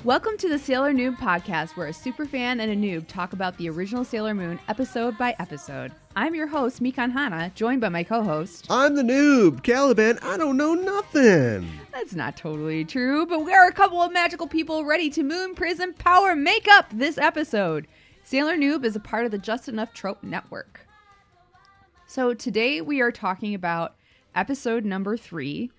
Welcome to the Sailor Noob podcast, where a superfan and a noob talk about the original Sailor Moon episode by episode. I'm your host, Mikan Hana, joined by my co-host. I'm the noob, Caliban. I don't know nothing. That's not totally true, but we are a couple of magical people ready to moon prism power make up this episode. Sailor Noob is a part of the Just Enough Trope Network. So today we are talking about episode number 3,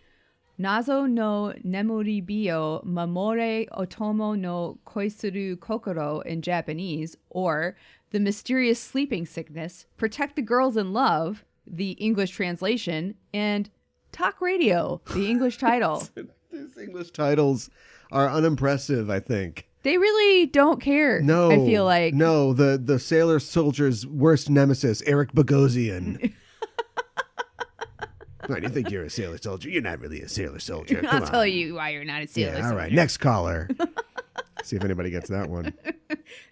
Nazo no Nemuribio Mamore Otomo no Koisuru Kokoro in Japanese, or The Mysterious Sleeping Sickness, Protect the Girls in Love, the English translation, and Talk Radio, the English title. These English titles are unimpressive, I think. They really don't care, No. I feel like. No, the sailor soldier's worst nemesis, Eric Bogosian. Why do you think you're a sailor soldier? You're not really a sailor soldier. Come I'll on. tell you why you're not a sailor soldier. All right, next caller. See if anybody gets that one.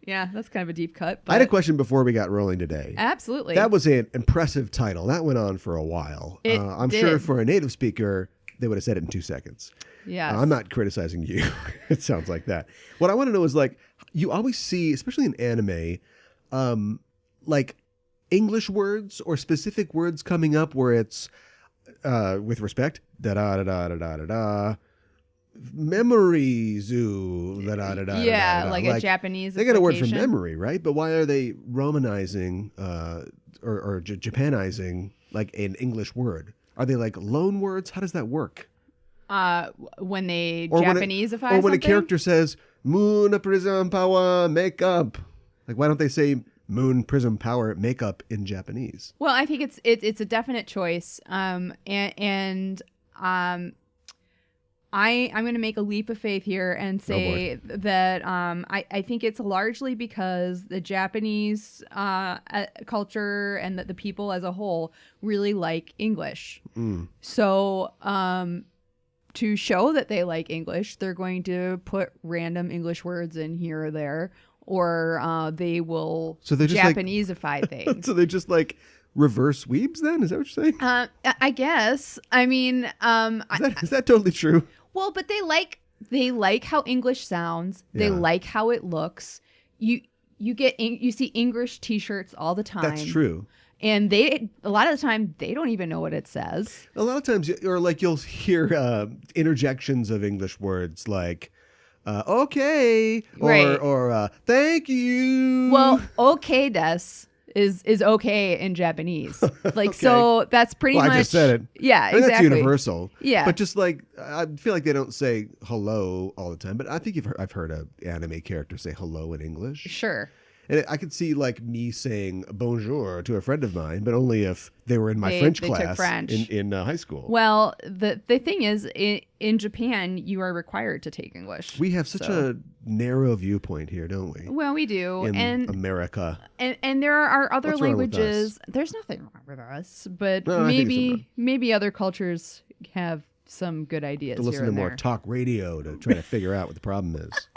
Yeah, that's kind of a deep cut. I had a question before we got rolling today. Absolutely. That was an impressive title. That went on for a while. I'm sure for a native speaker, they would have said it in 2 seconds. Yeah. I'm not criticizing you. It sounds like that. What I want to know is, like, you always see, especially in anime, like English words or specific words coming up where it's with respect, da da da da da da da, memory zoo, da da da da. Yeah, like a Japanese. They got a word for memory, right? But why are they Romanizing or Japanizing like an English word? Are they like loan words? How does that work? When they Or Japaneseify or when something? a character says moon prism power makeup, like why don't they say moon prism power makeup in Japanese? Well, I think it's a definite choice. I'm going to make a leap of faith here and say that I think it's largely because the Japanese culture and the people as a whole really like English. So to show that they like English, they're going to put random English words in here or there, or they will Japaneseify things. So they just like reverse weebs then? Is that what you're saying? I guess. I mean, is that totally true? well, but they like how English sounds. They like how it looks. You see English T-shirts all the time. That's true. And a lot of the time they don't even know what it says. A lot of times, or like you'll hear interjections of English words like okay, Right. or thank you. Well, okay des is okay in Japanese. Like, Okay. so that's pretty much. I just said it. Yeah, I mean, exactly. That's universal. Yeah. But just like, I feel like they don't say hello all the time. But I think I've heard an anime character say hello in English. Sure. And I could see like me saying bonjour to a friend of mine, but only if they were in my They French took class French. in high school. Well, the thing is, in Japan, you are required to take English. We have such a narrow viewpoint here, don't we? Well, we do. In America. And there are other What's wrong with languages. There's nothing wrong with us, but No, I think there's something maybe other cultures have some good ideas To listen here to and more there. talk radio to try to figure out what the problem is.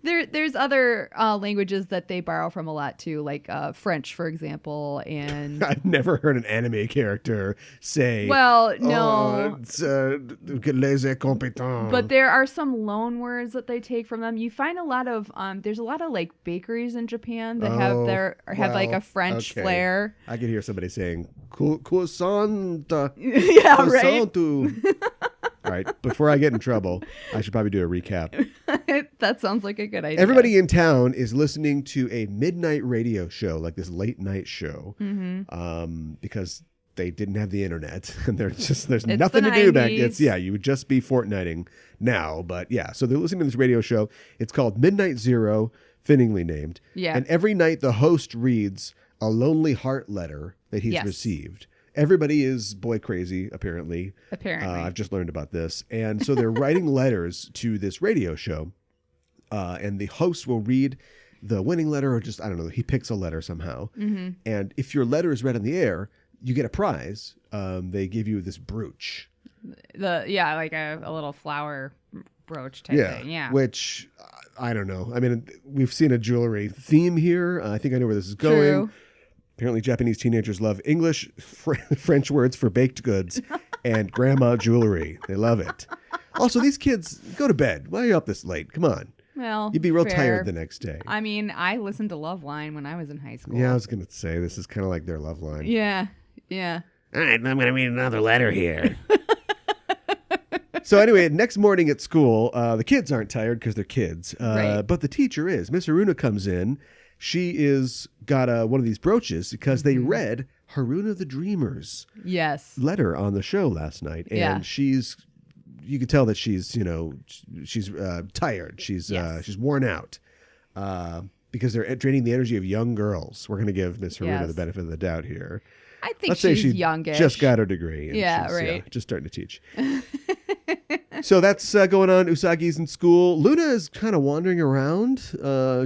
There's other languages that they borrow from a lot too, like French, for example, and I've never heard an anime character say, well, "Oh, no. it's les incompétents." But there are some loan words that they take from them. You find a lot of there's a lot of like bakeries in Japan that have like a French okay. flair. I could hear somebody saying croissant. Yeah, right. All right, before I get in trouble, I should probably do a recap. That sounds like a good idea. Everybody in town is listening to a midnight radio show, like this late night show, because they didn't have the internet and there's nothing to do back. You would just be Fortniting now, but yeah. So they're listening to this radio show. It's called Midnight Zero, fittingly named. Yeah. And every night the host reads a lonely heart letter that he's received. Everybody is boy crazy, apparently. I've just learned about this. And so they're writing letters to this radio show. And the host will read the winning letter, or just, I don't know, he picks a letter somehow. And if your letter is read on the air, you get a prize. They give you this brooch. Like a little flower brooch type thing. Yeah. Which, I don't know. I mean, we've seen a jewelry theme here. I think I know where this is going. True. Apparently, Japanese teenagers love English, French words for baked goods, and grandma jewelry. They love it. Also, these kids, go to bed. Why are you up this late? Come on. Well, you'd be real tired the next day. I mean, I listened to Loveline when I was in high school. Yeah, I was going to say, this is kind of like their Loveline. Yeah, yeah. All right, I'm going to read another letter here. So anyway, next morning at school, the kids aren't tired because they're kids. Right. But the teacher is. Miss Haruna comes in. She is got one of these brooches because they read Haruna the Dreamer's letter on the show last night. And you can tell that she's tired. She's worn out because they're draining the energy of young girls. We're going to give Miss Haruna the benefit of the doubt here. I think she's youngish. Just got her degree. And right. Just starting to teach. So that's going on. Usagi's in school. Luna is kind of wandering around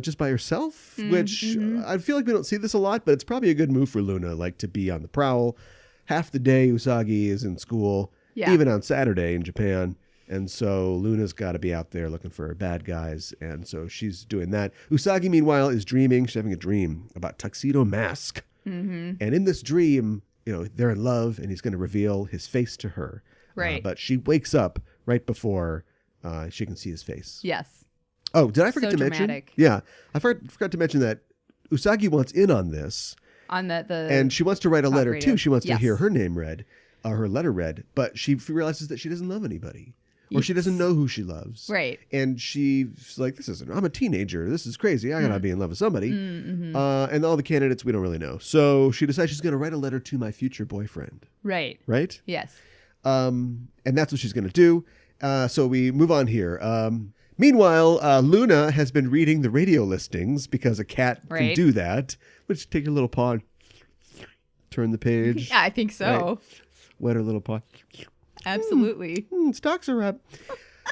just by herself, which I feel like we don't see this a lot, but it's probably a good move for Luna, like to be on the prowl. Half the day Usagi is in school, even on Saturday in Japan. And so Luna's got to be out there looking for bad guys. And so she's doing that. Usagi, meanwhile, is dreaming. She's having a dream about Tuxedo Mask. And in this dream, they're in love and he's going to reveal his face to her. Right. But she wakes up right before she can see his face. Yes. Oh, did I forget to dramatic. mention? Yeah. I forgot to mention that Usagi wants in on this. On the and she wants to write a letter radio. too. She wants to hear her name read, her letter read. But she realizes that she doesn't love anybody. Or she doesn't know who she loves. Right. And she's like, I'm a teenager. This is crazy. I gotta be in love with somebody. And all the candidates we don't really know. So she decides she's going to write a letter to my future boyfriend. Right. Right? Yes. And that's what she's going to do. So we move on here. Meanwhile, Luna has been reading the radio listings because a cat can do that. Let's take your little paw and turn the page. Yeah, I think so. Right? Wet her little paw. Absolutely. Stocks are up.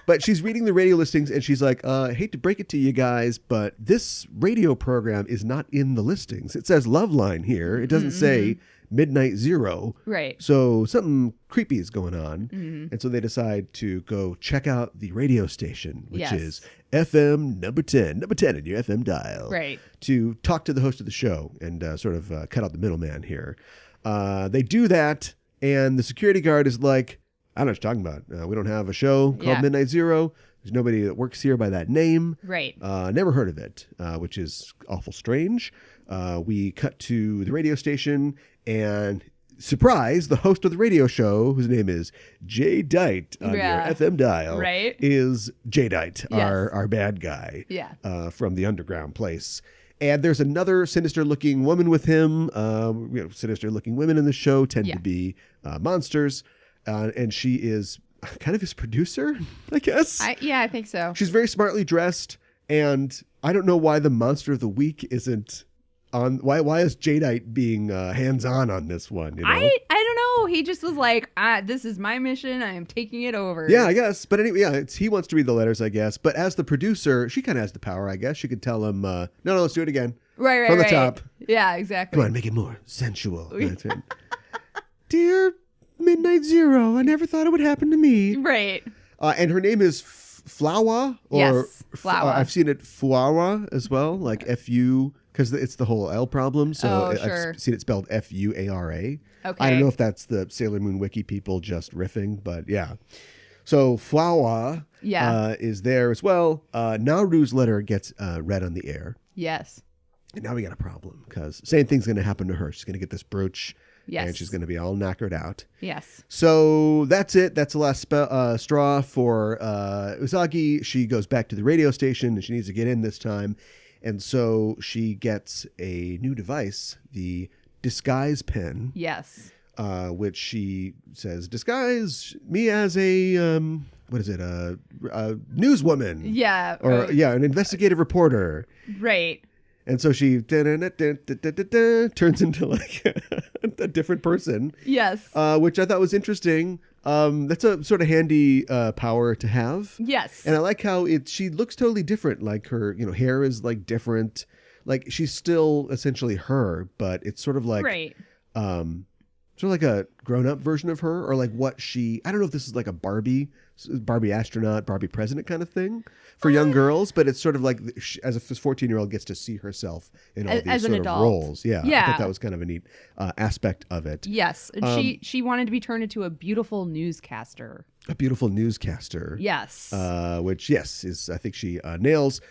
But she's reading the radio listings and she's like, I hate to break it to you guys, but this radio program is not in the listings. It says Loveline here. It doesn't say Midnight Zero. Right. So something creepy is going on. And so they decide to go check out the radio station, which is FM number 10 in your FM dial. Right. To talk to the host of the show and sort of cut out the middleman here. They do that and the security guard is like, I don't know what you're talking about. We don't have a show called Midnight Zero. There's nobody that works here by that name. Right. Never heard of it, which is awful strange. We cut to the radio station and surprise, the host of the radio show, whose name is J-Dite on your FM dial, is J-Dite, our bad guy from the underground place. And there's another sinister-looking woman with him. Sinister-looking women in the show tend to be monsters. And she is kind of his producer, I guess. I think so. She's very smartly dressed, and I don't know why the monster of the week isn't on. Why is J-Dite being hands-on on this one? I don't know. He just was like, this is my mission. I am taking it over. Yeah, I guess. But anyway, he wants to read the letters, I guess. But as the producer, she kind of has the power, I guess. She could tell him, no, let's do it again. Right. From the top. Yeah, exactly. Come on, make it more sensual. That's it. Dear Midnight Zero, I never thought it would happen to me. Right. And her name is Flower. Flower. I've seen it Fuara as well, like F-U, because it's the whole L problem. So I've seen it spelled F-U-A-R-A. Okay. I don't know if that's the Sailor Moon Wiki people just riffing, but yeah. So Flower is there as well. Naru's letter gets read on the air. Yes. And now we got a problem because same thing's going to happen to her. She's going to get this brooch. Yes. And she's going to be all knackered out. Yes. So that's it. That's the last straw for Usagi. She goes back to the radio station and she needs to get in this time. And so she gets a new device, the disguise pen. Yes. Which she says, disguise me as a, what is it? A newswoman. Yeah. Or, an investigative reporter. Right. And so she turns into like a different person. Yes. Which I thought was interesting. That's a sort of handy power to have. Yes. And I like how she looks totally different. Like her, hair is like different. Like she's still essentially her, but it's sort of like So like a grown-up version of her, or like what she, I don't know if this is like a Barbie astronaut, Barbie president kind of thing for young girls, but it's sort of like as a 14-year-old gets to see herself in all these sort of roles. Yeah. I thought that was kind of a neat aspect of it. Yes. And she wanted to be turned into a beautiful newscaster. A beautiful newscaster. Yes. Which, yes, is I think she nails.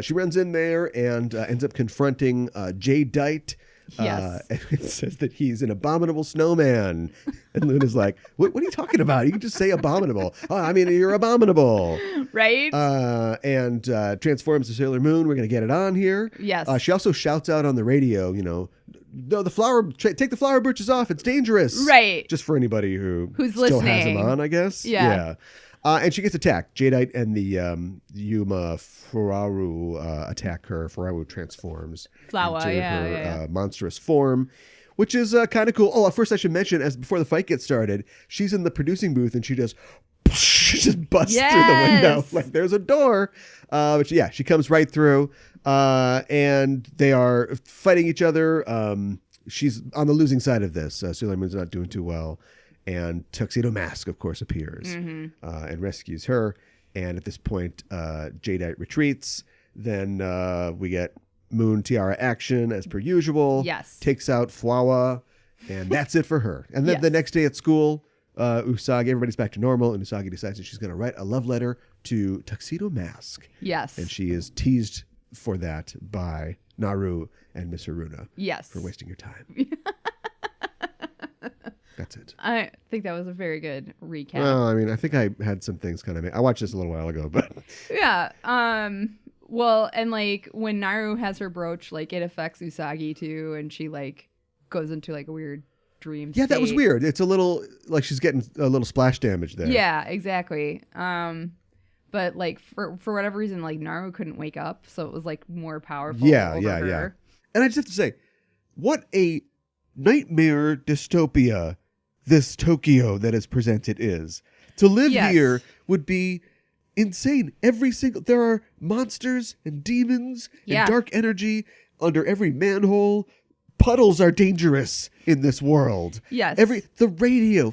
She runs in there and ends up confronting J-Dite. Yes. And it says that he's an abominable snowman. And Luna's like, what are you talking about? You can just say abominable. Oh, I mean, you're abominable. Right? And transforms to Sailor Moon. We're going to get it on here. Yes. She also shouts out on the radio, no, take the flower britches off. It's dangerous. Right. Just for anybody who's still listening. has them on, I guess. Yeah. And she gets attacked. J-Dite and the Yuma Furaru attack her. Furaru transforms into her monstrous form, which is kind of cool. Oh, first I should mention, before the fight gets started, she's in the producing booth and she just busts through the window. Like there's a door. But yeah, she comes right through. And they are fighting each other. She's on the losing side of this. Sailor Moon's not doing too well. And Tuxedo Mask, of course, appears and rescues her. And at this point, J-Dite retreats. Then we get Moon Tiara action as per usual. Yes. Takes out Fwawa. And that's it for her. And then the next day at school, Usagi, everybody's back to normal. And Usagi decides that she's going to write a love letter to Tuxedo Mask. Yes. And she is teased for that by Naru and Miss Haruna. Yes. For wasting your time. That's it. I think that was a very good recap. Well, I mean, I think I had some things kind of... I watched this a little while ago, but... Yeah. Well, and like when Naru has her brooch, like it affects Usagi too, and she like goes into like a weird dream state. That was weird. It's a little... Like she's getting a little splash damage there. Yeah, exactly. But like for whatever reason, like Naru couldn't wake up, so it was like more powerful over her. And I just have to say, what a nightmare dystopia this Tokyo that is presented is. To live here would be insane. There are monsters and demons and dark energy under every manhole. Puddles are dangerous in this world. Yes. The radio.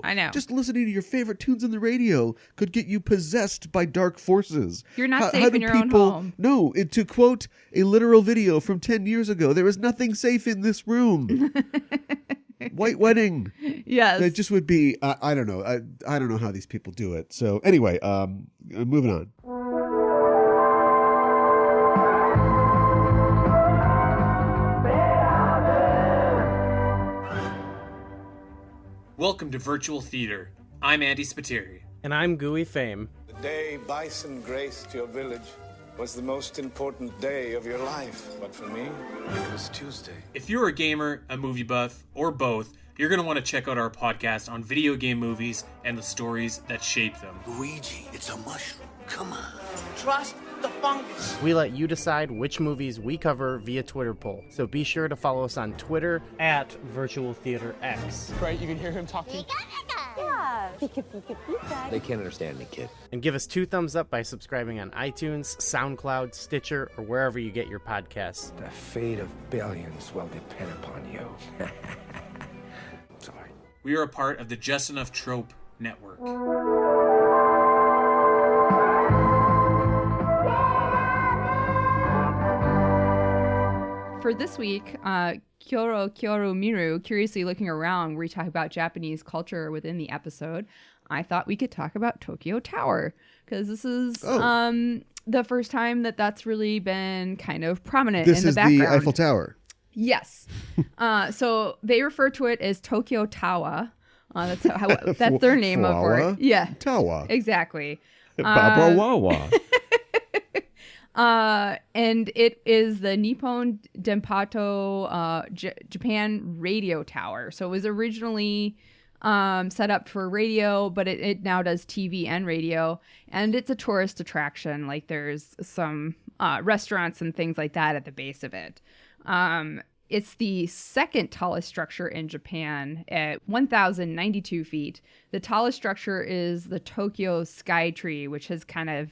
I know. Just listening to your favorite tunes on the radio could get you possessed by dark forces. You're not safe in your own home. No, to quote a literal video from 10 years ago, there is nothing safe in this room. White wedding. Yes. It just would be, I don't know. I don't know how these people do it. So anyway, moving on. Welcome to Virtual Theater. I'm Andy Spiteri. And I'm Gooey Fame. The day bison graced your village was the most important day of your life. But for me, it was Tuesday. If you're a gamer, a movie buff, or both, you're going to want to check out our podcast on video game movies and the stories that shape them. Luigi, it's a mushroom. Come on. Trust the fungus. We let you decide which movies we cover via Twitter poll. So be sure to follow us on Twitter at Virtual Theater X. Right, you can hear him talking. Yeah. Pika, pika, pika. They can't understand me, kid. And give us 2 thumbs up by subscribing on iTunes, SoundCloud, Stitcher, or wherever you get your podcasts. The fate of billions will depend upon you. Sorry. We are a part of the Just Enough Trope Network. For this week, Kyoru Miru, curiously looking around, where we talk about Japanese culture within the episode, I thought we could talk about Tokyo Tower, because this is the first time that's really been kind of prominent in the background. This is the Eiffel Tower. Yes. So they refer to it as Tokyo Tower. That's their name for it. Yeah. Tower. Exactly. Baba Wawa. And it is the Nippon Denpato Japan radio tower. So it was originally set up for radio, but it now does TV and radio. And it's a tourist attraction. Like there's some restaurants and things like that at the base of it. It's the second tallest structure in Japan at 1,092 feet. The tallest structure is the Tokyo Skytree, which has kind of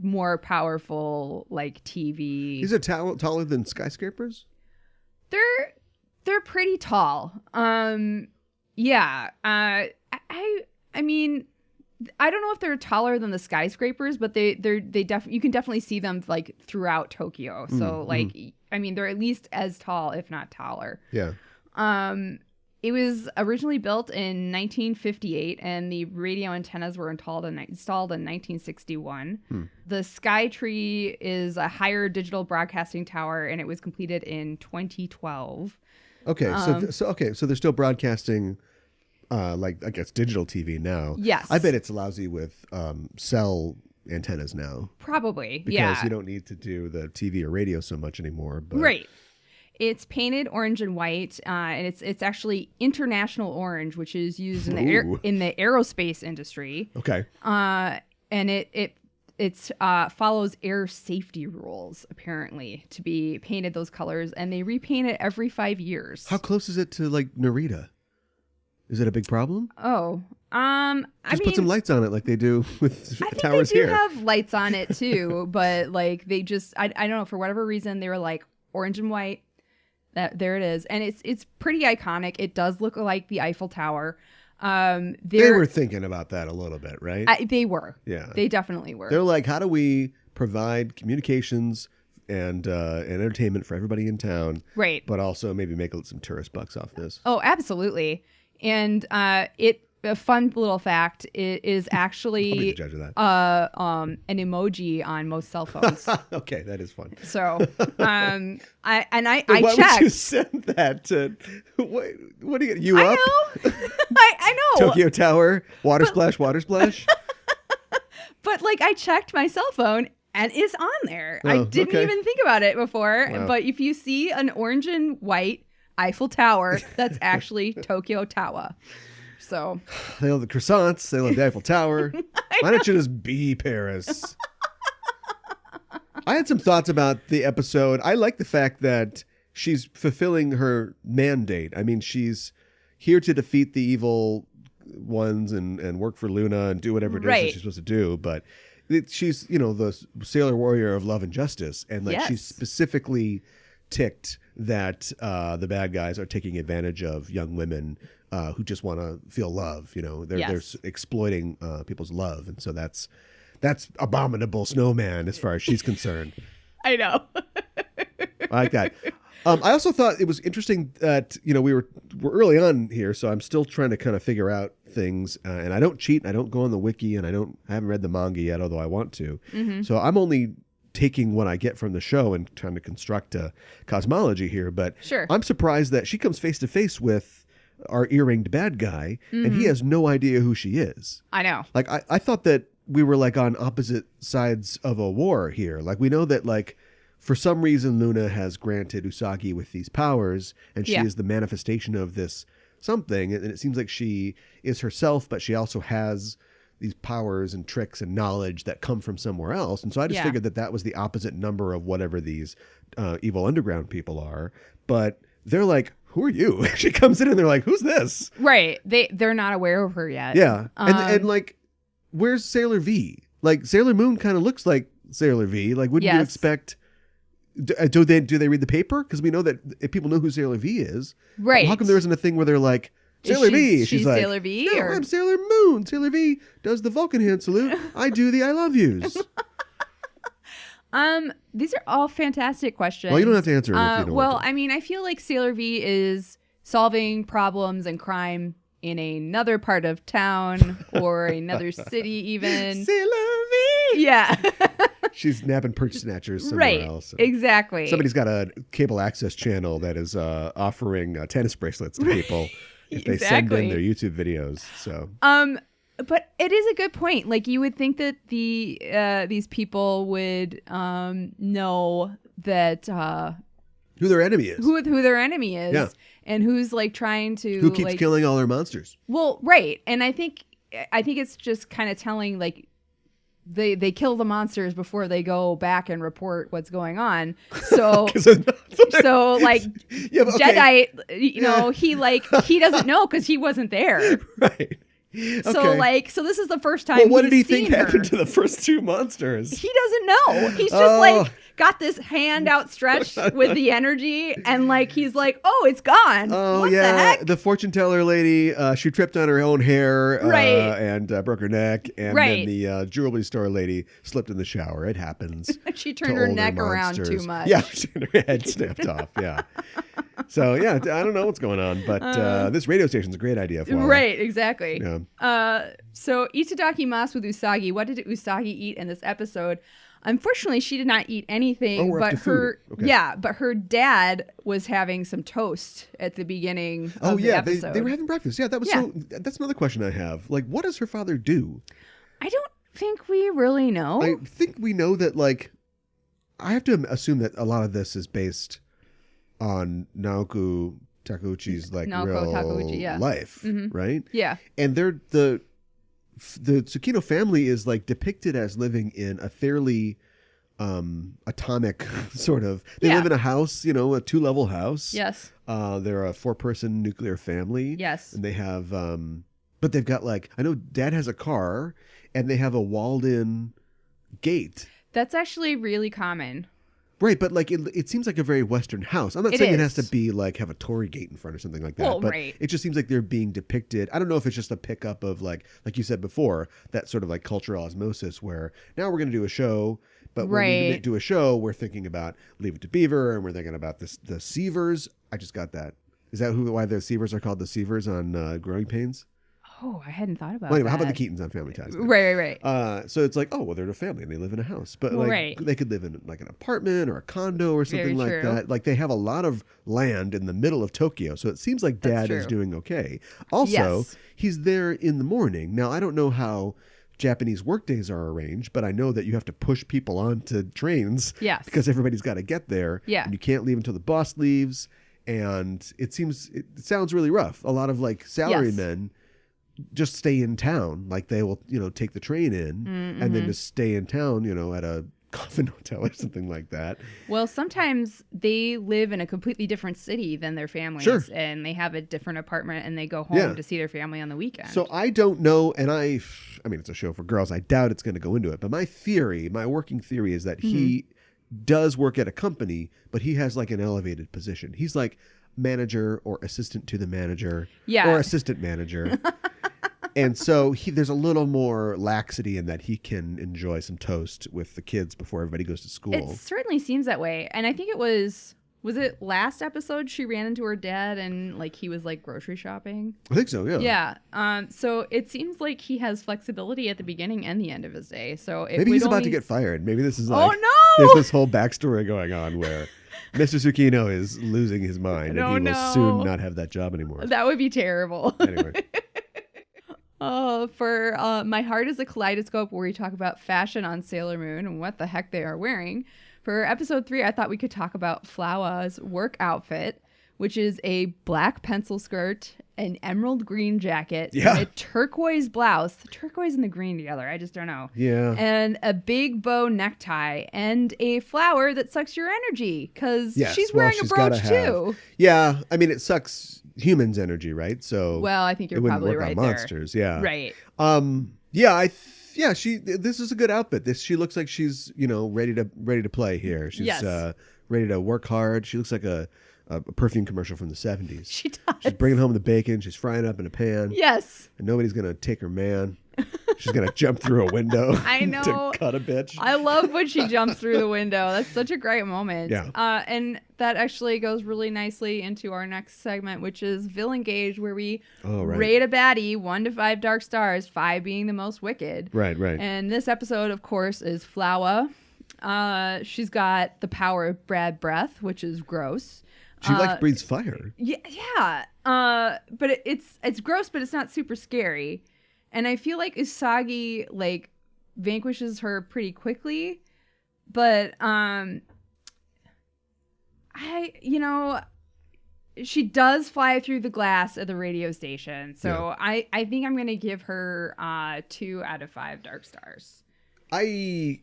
more powerful like TV. Is it taller than skyscrapers? They're They're pretty tall. Yeah. I mean, I don't know if they're taller than the skyscrapers, but you can definitely see them like throughout Tokyo. So I mean, they're at least as tall, if not taller. Yeah. It was originally built in 1958, and the radio antennas were installed in 1961. The Sky Tree is a higher digital broadcasting tower, and it was completed in 2012. Okay, so they're still broadcasting, like I guess digital TV now. Yes, I bet it's lousy with cell antennas now. Probably, because you don't need to do the TV or radio so much anymore. But... Right. It's painted orange and white, and it's actually international orange, which is used in the aerospace industry. Okay. And it follows air safety rules apparently to be painted those colors, and they repaint it every 5 years. How close is it to like Narita? Is it a big problem? Oh, Just put some lights on it like they do with towers here. here. They do have lights on it too, but like they just I don't know, for whatever reason they were like orange and white. There it is, and it's pretty iconic. It does look like the Eiffel Tower. They were thinking about that a little bit, right? They were. Yeah, they definitely were. They're like, how do we provide communications and entertainment for everybody in town, right? But also maybe make some tourist bucks off this. Oh, absolutely. And a fun little fact, it is actually I'll be the judge of that. An emoji on most cell phones. Okay, that is fun. So, I why checked. Why would you send that to? What are you up? Know. I know. Tokyo Tower, water splash. But like, I checked my cell phone and it's on there. Oh, I didn't even think about it before. Wow. But if you see an orange and white Eiffel Tower, that's actually Tokyo Tower. So they love the croissants. They love the Eiffel Tower. Why don't you just be Paris? I had some thoughts about the episode. I like the fact that she's fulfilling her mandate. I mean, she's here to defeat the evil ones and work for Luna and do whatever it is that she's supposed to do. But she's, the sailor warrior of love and justice. And like she's specifically ticked that the bad guys are taking advantage of young women who just want to feel love. They're exploiting people's love, and so that's abominable snowman as far as she's concerned. I know. I like that. I also thought it was interesting that we're early on here, so I'm still trying to kind of figure out things. And I don't cheat. I don't go on the wiki, and I haven't read the manga yet, although I want to. Mm-hmm. So I'm only taking what I get from the show and trying to construct a cosmology here. But I'm surprised that she comes face to face with our earringed bad guy, and he has no idea who she is. I know. Like, I thought that we were like on opposite sides of a war here. Like, we know that like for some reason Luna has granted Usagi with these powers, and she is the manifestation of this something, and it seems like she is herself, but she also has these powers and tricks and knowledge that come from somewhere else. And so I just figured that was the opposite number of whatever these evil underground people are. But they're like, who are you? She comes in and they're like, who's this? Right. They're not aware of her yet. Yeah. And like, where's Sailor V? Like, Sailor Moon kind of looks like Sailor V. Like, wouldn't you expect... Do they read the paper? Because we know that if people know who Sailor V is. Right. How come there isn't a thing where they're like, Sailor V? She's like, Sailor V? No, I'm Sailor Moon. Sailor V does the Vulcan hand salute. I do the I love yous. These are all fantastic questions. Well, you don't have to answer it if you don't well, want to. I mean, I feel like Sailor V is solving problems and crime in another part of town or another city even. Sailor V! Yeah. She's nabbing purchase snatchers somewhere else. Exactly. Somebody's got a cable access channel that is offering tennis bracelets to people if they send in their YouTube videos. So. But it is a good point. Like, you would think that these people would know that who their enemy is. Who their enemy is. Yeah. And who's like trying to who keeps killing all their monsters. Well, right. And I think it's just kind of telling, like, they kill the monsters before they go back and report what's going on. So like J-Dite, he doesn't know because he wasn't there. Right. Okay. So this is the first time. Well, what did he think happened to the first two monsters? He doesn't know. He's just like, got this hand outstretched with the energy, and like he's like, oh, it's gone. Oh, what yeah. the heck? The fortune teller lady, she tripped on her own hair and broke her neck. And then the jewelry store lady slipped in the shower. It happens. She turned her neck around too much. Yeah, her head snapped off. Yeah. So, yeah, I don't know what's going on, but this radio station's a great idea for Right, exactly. Yeah. So, Itadaki Mas with Usagi. What did Usagi eat in this episode? Unfortunately, she did not eat anything, but her dad was having some toast at the beginning of the episode. They were having breakfast. Yeah, that's another question I have. Like, what does her father do? I don't think we really know. I think we know that, like, I have to assume that a lot of this is based on Naoko Takeuchi's real life, right? Yeah. And the Tsukino family is like depicted as living in a fairly atomic sort of. They live in a house, a 2-level house. Yes. They're a 4-person nuclear family. Yes. And they have, but they've got I know Dad has a car, and they have a walled-in gate. That's actually really common. Right, but it seems like a very Western house. I'm not saying it has to be have a torii gate in front or something like that. But it just seems like they're being depicted. I don't know if it's just a pickup of like you said before, that sort of cultural osmosis where now we're going to do a show, but when we do a show, we're thinking about Leave It to Beaver, and we're thinking about the Seavers. I just got that. Is that why the Seavers are called the Seavers on Growing Pains? Oh, I hadn't thought about anyway, that. How about the Keatons on Family Ties? Right. So it's they're a family and they live in a house. But they could live in an apartment or a condo or something like that. Like they have a lot of land in the middle of Tokyo. So it seems like Dad is doing okay. Also, he's there in the morning. Now, I don't know how Japanese work days are arranged, but I know that you have to push people onto trains because everybody's got to get there. Yeah. And you can't leave until the boss leaves. And it sounds really rough. A lot of salarymen just stay in town. They will, take the train in and then just stay in town, at a coffin hotel or something like that. Well, sometimes they live in a completely different city than their families. Sure. And they have a different apartment and they go home to see their family on the weekend. So I don't know. And I mean, it's a show for girls. I doubt it's going to go into it. But my working theory is that he does work at a company, but he has an elevated position. He's manager or assistant to the manager or assistant manager. And so there's a little more laxity in that he can enjoy some toast with the kids before everybody goes to school. It certainly seems that way. And I think it was it last episode she ran into her dad and he was grocery shopping? I think so, yeah. Yeah. So it seems like he has flexibility at the beginning and the end of his day. So maybe he's about to get fired. Maybe this is oh, no! There's this whole backstory going on where Mr. Tsukino is losing his mind and he will soon not have that job anymore. That would be terrible. Anyway. For My Heart is a Kaleidoscope, where we talk about fashion on Sailor Moon and what the heck they are wearing. For episode 3, I thought we could talk about Flowa's work outfit, which is a black pencil skirt, an emerald green jacket, and a turquoise blouse. The turquoise and the green together, I just don't know. Yeah. And a big bow necktie and a flower that sucks your energy because she's wearing a brooch too. Yeah. I mean, it sucks humans' energy, right? So I think you're probably right there. Monsters, yeah. Right. This is a good outfit. She looks like she's, ready to play here. She's ready to work hard. She looks like a perfume commercial from the 70s. She does. She's bringing home the bacon. She's frying up in a pan. Yes. And nobody's going to take her man. She's going to jump through a window. I know. To cut a bitch. I love when she jumps through the window. That's such a great moment. Yeah. And that actually goes really nicely into our next segment, which is Villain Gauge, where we rate a baddie 1 to 5 dark stars, 5 being the most wicked. Right. And this episode, of course, is Flowa. She's got the power of bad breath, which is gross. She breathes fire. Yeah. But it's gross, but it's not super scary. And I feel like Usagi vanquishes her pretty quickly, but she does fly through the glass of the radio station. So I think I'm going to give her 2 out of 5 dark stars. 2.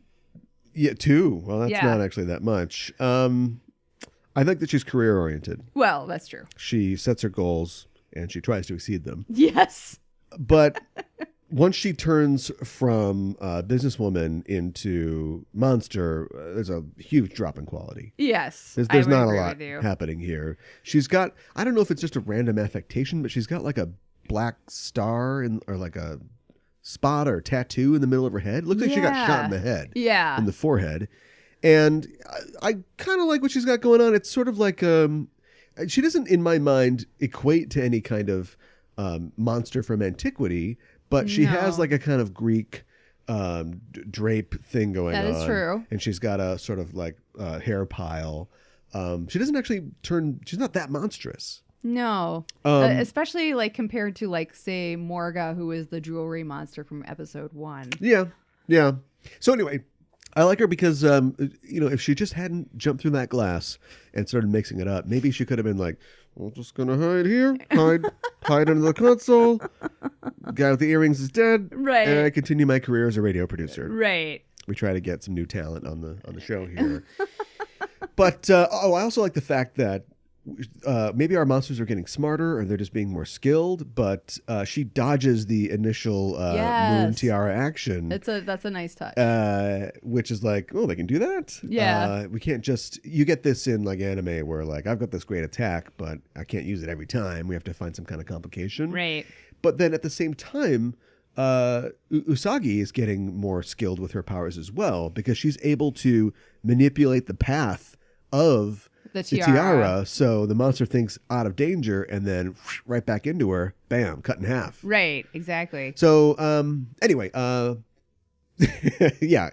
Well, that's not actually that much. I think that she's career oriented. Well, that's true. She sets her goals and she tries to exceed them. Yes. But once she turns from businesswoman into monster, there's a huge drop in quality. Yes. There's not a lot happening here. She's got, I don't know if it's just a random affectation, but she's got like a black star or like a spot or tattoo in the middle of her head. It looks like she got shot in the head. Yeah. In the forehead. And I kind of like what she's got going on. It's sort of like, she doesn't, in my mind, equate to any kind of monster from antiquity, but she has like a kind of Greek drape thing going on. That is true. And she's got a sort of like hair pile. She doesn't actually she's not that monstrous. No. Especially like compared to like, say, Morga, who is the jewelry monster from episode 1. Yeah. Yeah. So anyway, I like her because, if she just hadn't jumped through that glass and started mixing it up, maybe she could have been like, I'm just going to hide here, hide under the console. Guy with the earrings is dead. Right. And I continue my career as a radio producer. Right. We try to get some new talent on the show here. But, I also like the fact that maybe our monsters are getting smarter or they're just being more skilled, but she dodges the initial moon tiara action. That's a nice touch. Which is like, oh, they can do that? Yeah. We can't you get this in like anime where like, I've got this great attack, but I can't use it every time. We have to find some kind of complication. Right. But then at the same time, Usagi is getting more skilled with her powers as well because she's able to manipulate the path of the tiara, so the monster thinks out of danger and then right back into her, bam, cut in half. Right, exactly. So anyway, yeah,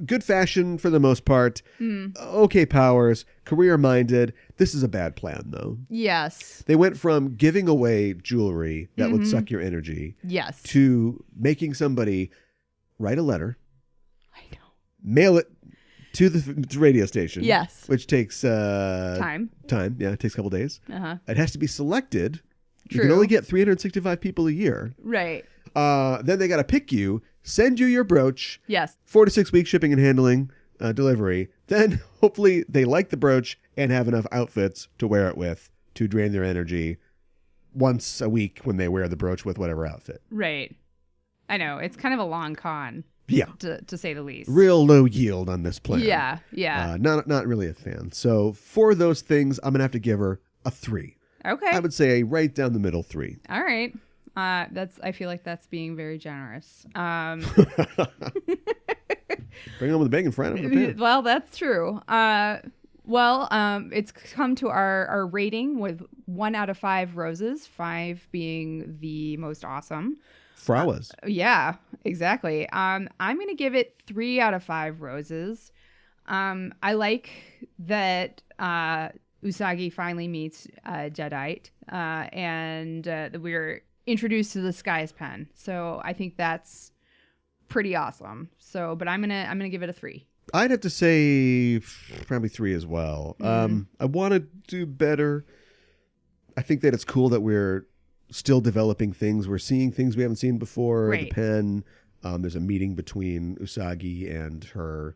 good fashion for the most part. Okay powers, career-minded. This is a bad plan, though. Yes. They went from giving away jewelry that would suck your energy to making somebody write a letter. I know. Mail it to the radio station. Yes. Which takes time. Yeah, it takes a couple days. Uh-huh. It has to be selected. True. You can only get 365 people a year. Right. Then they got to pick you, send you your brooch. Yes. 4 to 6 weeks shipping and handling, delivery. Then hopefully they like the brooch and have enough outfits to wear it with to drain their energy once a week when they wear the brooch with whatever outfit. Right. I know. It's kind of a long con. Yeah. To say the least. Real low yield on this plan. Yeah. Yeah. Not really a fan. So for those things, I'm going to have to give her a 3. Okay. I would say a right down the middle 3. All right. I feel like that's being very generous. Bring on with the bacon fried on the pan. Well, that's true. It's come to our rating with 1 out of 5 roses, 5 being the most awesome. Flowers. Yeah, exactly. I'm going to give it 3 out of 5 roses. I like that Usagi finally meets J-Dite, and we're introduced to the Sky's Pen. So I think that's pretty awesome. So, but I'm gonna give it a 3. I'd have to say probably 3 as well. I want to do better. I think that it's cool that we're still developing things. We're seeing things we haven't seen before. Right. The pen. There's a meeting between Usagi and her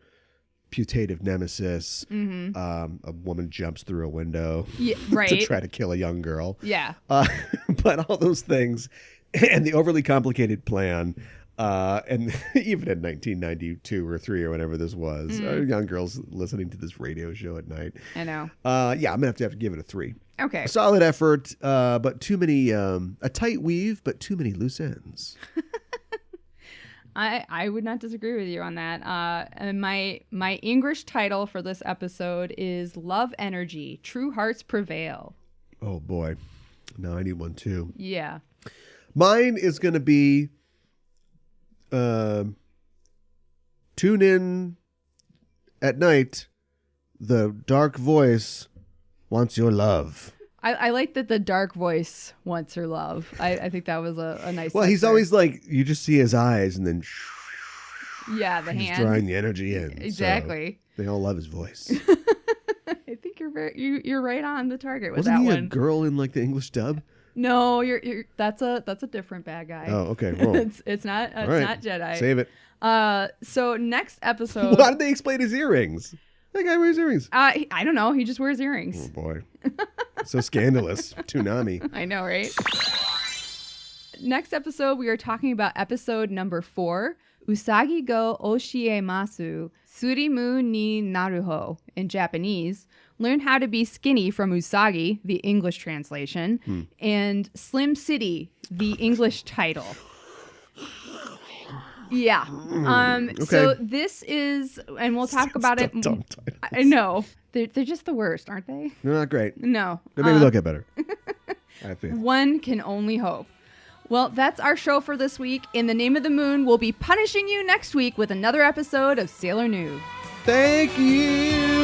putative nemesis. A woman jumps through a window to try to kill a young girl. Yeah. But all those things and the overly complicated plan. And even in 1992 or 3 or whatever this was, young girls listening to this radio show at night. I know. Yeah, I'm going to have to give it a 3. Okay. A solid effort, but too many, a tight weave, but too many loose ends. I would not disagree with you on that. And my English title for this episode is Love Energy, True Hearts Prevail. Oh, boy. No, I need one, too. Yeah. Mine is going to be tune in at night. The dark voice wants your love. I like that the dark voice wants her love. I think that was a nice. Well, he's always like, you just see his eyes and then the he's hand drawing the energy in. Exactly. So they all love his voice. I think you're right on the target with Wasn't that he one. a girl in like the English dub? No, that's a different bad guy. Oh, okay. Whoa. it's not right. not Jedi. Save it. So next episode. Why did they explain his earrings? That guy wears earrings. I don't know. He just wears earrings. Oh boy, so scandalous. Toonami. I know, right? next episode, we are talking about episode number 4, Usagi go oshiemasu surimu ni naruho in Japanese. Learn how to be skinny from Usagi, the English translation, and Slim City, the English title. Yeah. Okay. So this is, and we'll talk about it. Dumb titles. I know. They're just the worst, aren't they? They're not great. No. But maybe they'll get better. I think. One can only hope. Well, that's our show for this week. In the name of the moon, we'll be punishing you next week with another episode of Sailor Noob. Thank you.